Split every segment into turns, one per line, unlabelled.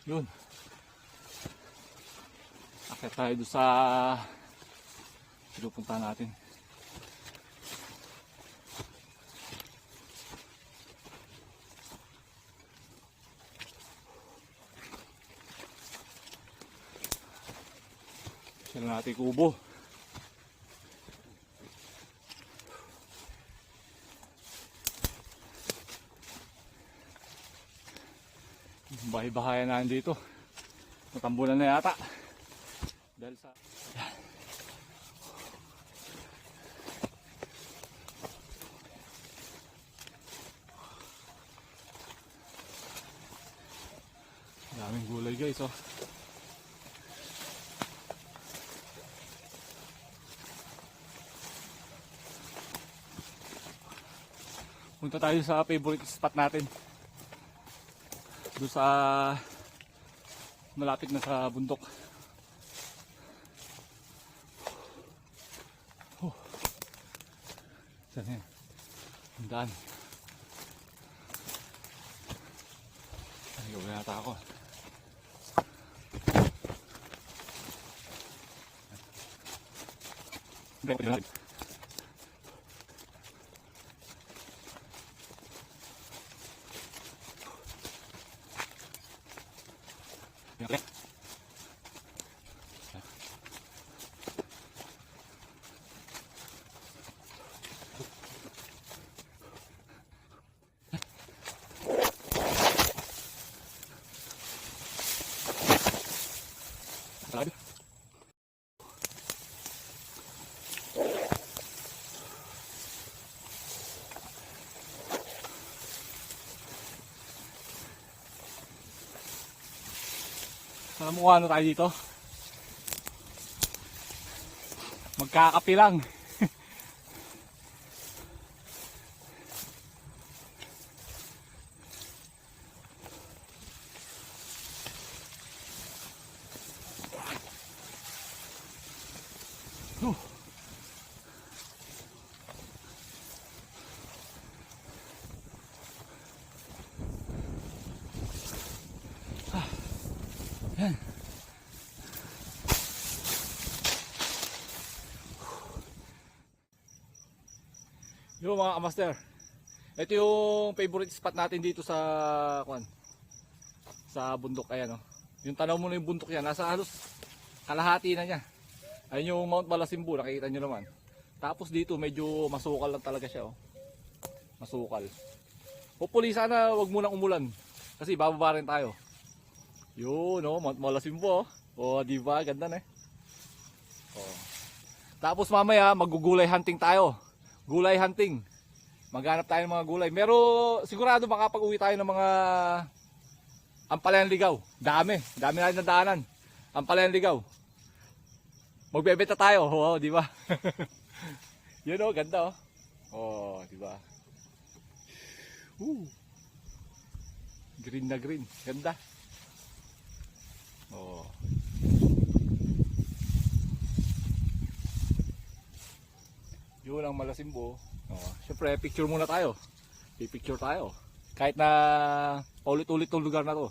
Yun. Akit tayo doon sa pinupunta natin. Siya lang natin kubo. Bahay-bahayan na dito. Natambulan na yata. Dahil sa... daming gulay guys, oh. Punta tayo sa favorite spot natin. Doon sa malapit na sa bundok. Saan yan? Ang daan. Ay, gawin nata ako. Hindi, pwede natin. Okay. Alam mo kung ano tayo dito? Magkakapi lang. Yan. Yo mga kamaster, ito yung favorite spot natin dito sa bundok. Ayan, oh. Yung tanaw mo na yung bundok yan, nasa halos kalahati na niya. Ayun yung Mount Malasimbu, nakikita nyo naman. Tapos dito medyo masukal lang talaga siya, oh. Masukal. Hopefully sana wag munang umulan kasi bababa rin tayo. Yun, no, Mount Malasimbu, oh. Oh, di ba? Ganda na eh. Oh. Tapos mamaya magugulay hunting tayo. Gulay hunting. Maghanap tayo ng mga gulay. Pero sigurado makapag-uwi tayo ng mga ampalayan ligaw. Dami natin na daanan. Ampalayan ligaw. Magbebenta tayo, oh, di ba? Yun, oh, ganda, oh. Oh, di ba? Green na green. Ganda. Oh. Yun ang Malasimbu. Oh, syempre picture muna tayo. Pipicture tayo. Kahit na paulit-ulit tong lugar na to.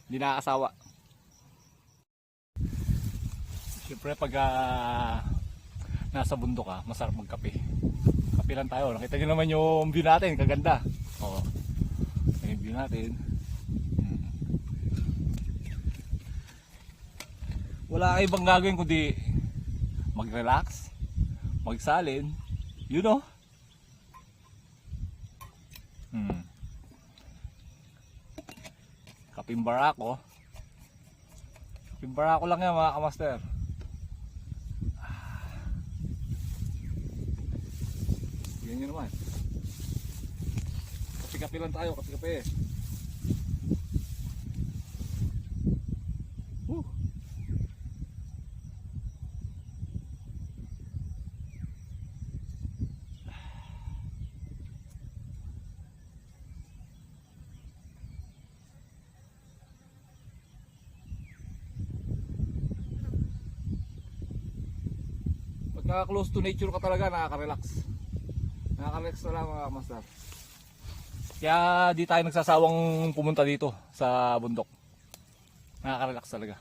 Hindi nakakasawa. Syempre pag nasa bundok ka, masarap magkape. Kape lang tayo. Nakita nyo naman yung view natin, kaganda. Oh. Yung view natin. Wala kayo ibang gagawin kundi mag-relax, magsalin, you know. Kaping barako. Kaping barako lang yan mga kamaster. Yan nyo naman. Kapi-kapi lang tayo, kapi-kapi. Pagka close to nature ka talaga, nakaka-relax. Nakaka-relax na lang mga master. Kaya di tayo nagsasawang pumunta dito sa bundok. Nakaka-relax talaga.